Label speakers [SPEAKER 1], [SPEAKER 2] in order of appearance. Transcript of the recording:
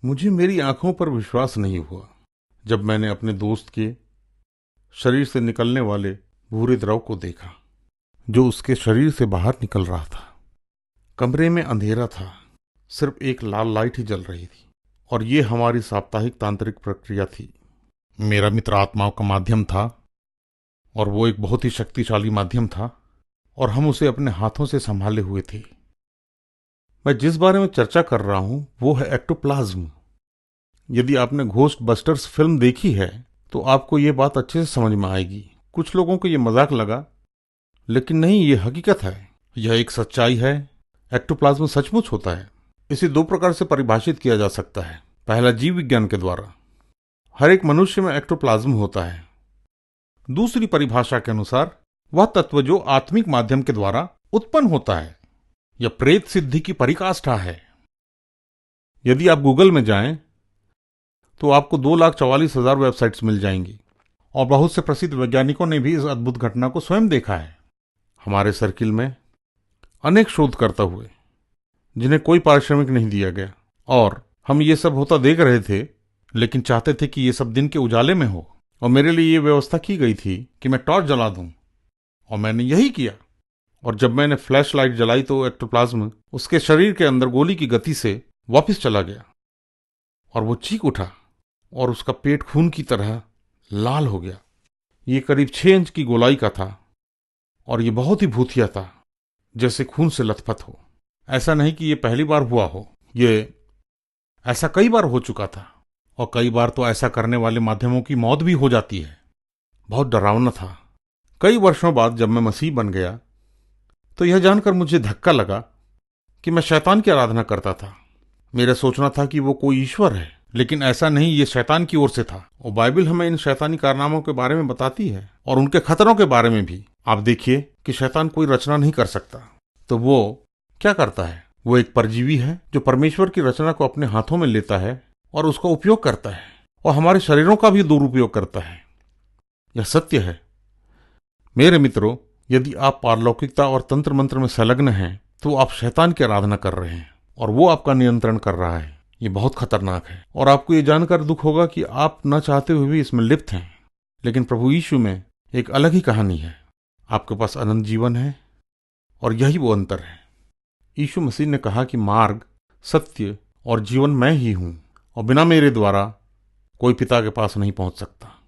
[SPEAKER 1] मुझे मेरी आंखों पर विश्वास नहीं हुआ जब मैंने अपने दोस्त के शरीर से निकलने वाले भूरे द्रव को देखा जो उसके शरीर से बाहर निकल रहा था। कमरे में अंधेरा था, सिर्फ एक लाल लाइट ही जल रही थी और ये हमारी साप्ताहिक तांत्रिक प्रक्रिया थी। मेरा मित्र आत्माओं का माध्यम था और वो एक बहुत ही शक्तिशाली माध्यम था और हम उसे अपने हाथों से संभाले हुए थे। मैं जिस बारे में चर्चा कर रहा हूं वो है एक्टोप्लाज्म। यदि आपने घोस्ट बस्टर्स फिल्म देखी है तो आपको ये बात अच्छे से समझ में आएगी। कुछ लोगों को ये मजाक लगा, लेकिन नहीं, ये हकीकत है, यह एक सच्चाई है। एक्टोप्लाज्म सचमुच होता है। इसे दो प्रकार से परिभाषित किया जा सकता है। पहला, जीव विज्ञान के द्वारा, हर एक मनुष्य में एक्टोप्लाज्म होता है। दूसरी परिभाषा के अनुसार वह तत्व जो आत्मिक माध्यम के द्वारा उत्पन्न होता है। यह प्रेत सिद्धि की परिकाष्ठा है। यदि आप गूगल में जाएं तो आपको 2,44,000 वेबसाइट्स मिल जाएंगी और बहुत से प्रसिद्ध वैज्ञानिकों ने भी इस अद्भुत घटना को स्वयं देखा है। हमारे सर्किल में अनेक शोधकर्ता हुए जिन्हें कोई पारिश्रमिक नहीं दिया गया और हम ये सब होता देख रहे थे, लेकिन चाहते थे कि ये सब दिन के उजाले में हो। और मेरे लिए ये व्यवस्था की गई थी कि मैं टॉर्च जला दूं, और मैंने यही किया। और जब मैंने फ्लैश लाइट जलाई तो एक्टोप्लाज्म उसके शरीर के अंदर गोली की गति से वापस चला गया और वो चीख उठा और उसका पेट खून की तरह लाल हो गया। ये करीब 6 इंच की गोलाई का था और ये बहुत ही भूतिया था, जैसे खून से लथपथ हो। ऐसा नहीं कि ये पहली बार हुआ हो, ये ऐसा कई बार हो चुका था और कई बार तो ऐसा करने वाले माध्यमों की मौत भी हो जाती है। बहुत डरावना था। कई वर्षों बाद जब मैं मसीह बन गया तो यह जानकर मुझे धक्का लगा कि मैं शैतान की आराधना करता था। मेरा सोचना था कि वो कोई ईश्वर है, लेकिन ऐसा नहीं, ये शैतान की ओर से था। और बाइबल हमें इन शैतानी कारनामों के बारे में बताती है और उनके खतरों के बारे में भी। आप देखिए कि शैतान कोई रचना नहीं कर सकता, तो वो क्या करता है? वो एक परजीवी है जो परमेश्वर की रचना को अपने हाथों में लेता है और उसका उपयोग करता है और हमारे शरीरों का भी दुरुपयोग करता है। यह सत्य है। मेरे मित्रों, यदि आप पारलौकिकता और तंत्र मंत्र में संलग्न हैं तो आप शैतान की आराधना कर रहे हैं और वो आपका नियंत्रण कर रहा है। ये बहुत खतरनाक है और आपको ये जानकर दुख होगा कि आप न चाहते हुए भी इसमें लिप्त हैं। लेकिन प्रभु यीशु में एक अलग ही कहानी है। आपके पास अनंत जीवन है और यही वो अंतर है। यीशु मसीह ने कहा कि मार्ग, सत्य और जीवन मैं ही हूं और बिना मेरे द्वारा कोई पिता के पास नहीं पहुंच सकता।